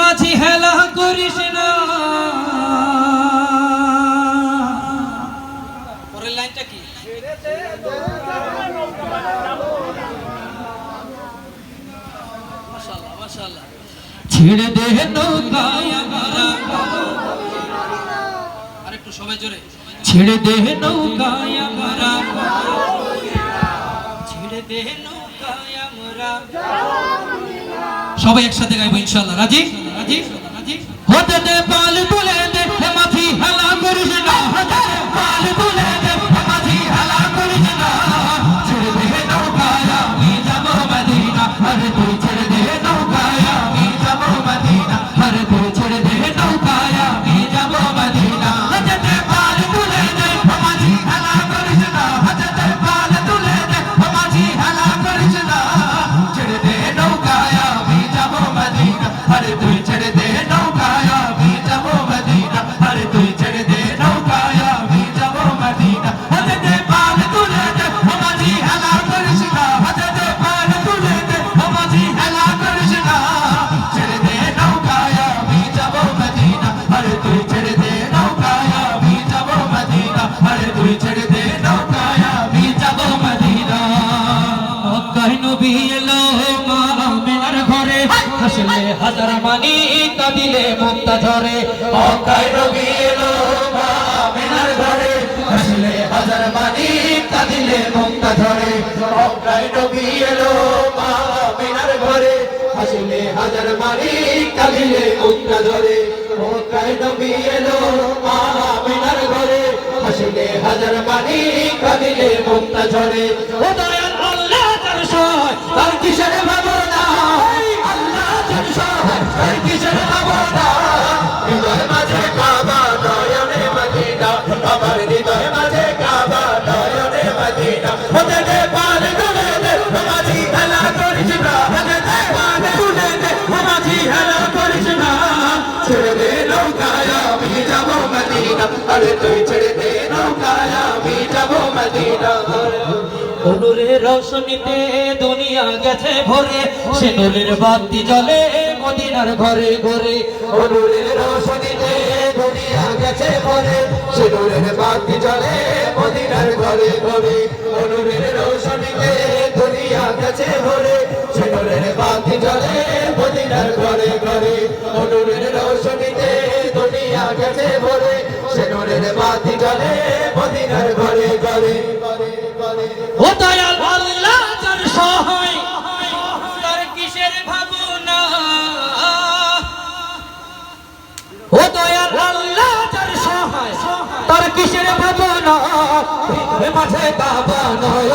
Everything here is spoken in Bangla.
মাঝি হেলা করিস না। পরের লাইনটা কি? মাশাআল্লাহ মাশাআল্লাহ। ছেড়ে দে নৌকায় আমরা, আরেকটু সবাই জোরে। ছেড়ে দে নৌকায় আমরা, ছেড়ে দে নৌকায় আমরা। সবাই একসাথে গাইবো ইনশাআল্লাহ। রাজি রাজি রাজি। হতে দে পাল তুলে দে মাঝি হেলা করিস না, হতে দে পাল তুলে দে মাঝি হেলা করিস না। ছেড়ে দে নৌকায় আমি যাব মদিনা, আরে তুই ছেড়ে দে নৌকায় আমি যাব মদিনা, আরে তুই ছেড়ে দে নৌকায় আমি যাব মদিনা। হতে দে পাল তুলে দে মাঝি হেলা করিস না, হতে দে পাল তুলে দে মাঝি হেলা করিস না। ছেড়ে দে নৌকায় আমি যাব মদিনা, আরে তুই ছেড়ে দে নৌকায় আমি যাব মদিনা, আরে তুই ছেড়ে দে নৌকায় আমি যাব মদিনা। হতে দে পাল তুলে দে মাঝি হেলা করিস না, হতে দে পাল তুলে দে মাঝি হেলা করিস না। ছেড়ে দে নৌকায় আমি যাব মদিনা, আরে তুই ছেড়ে দে নৌকায় আমি যাব মদিনা, আরে তুই ছেড়ে দে নৌকায় আমি যাব মদিনা। মক্কায় নবী এলো মা আমিনার ঘরে, হাসলে হাজার মানি কাঁদিলে মুক্তা ঝরে। মক্কায় নবী এলো মা আমিনার ঘরে, হাসলে হাজার মানি কাঁদিলে মুক্তা ঝরে। মক্কায় নবী এলো মা আমিনার ঘরে, হাসলে হাজার মানি কাঁদিলে মুক্তা ঝরে। মক্কায় নবী এলো মা আমিনার ঘরে, হাসলে হাজার মানি কাঁদিলে মুক্তা ঝরে। ও দয়াল আল্লাহ তার সহায়, তার কিসের ভাবনা, আল্লাহ তার সহায়, তার কিসের ভাবনা। হৃদয় মাঝে কাবা নয়নে মদিনা, আমার হৃদয় মাঝে কাবা নয়নে মদিনা। হতে দে পাল তুলে দে মাঝি হেলা করিস না, হতে দে পাল তুলে দে মাঝি হেলা করিস না। ছেড়ে দে নৌকায় আমি যাব মদিনা, আরে তুই ছেড়ে দে নৌকায় আমি যাব মদিনা। নূরের রোশনীতে দুনিয়া গেছে ভরে, সে নূরের বাতি জ্বলে মদিনার ঘরে ঘরে। নূরের রোশনীতে দুনিয়া গেছে ভরে, সে নূরের বাতি জ্বলে মদিনার ঘরে ঘরে। নূরের রোশনীতে দুনিয়া গেছে ভরে, সে নূরের বাতি জ্বলে মদিনার ঘরে ঘরে। নূরের রোশনীতে দুনিয়া গেছে ভরে, সে নূরের বাতি জ্বলে মদিনার ঘরে ঘরে। ও দয়াল আল্লাহ তার সহায়, তার কিসের ভাবনা। ও দয়াল আল্লাহ তার সহায়, তার কিসের ভাবনা। মাঝে কাবা নয়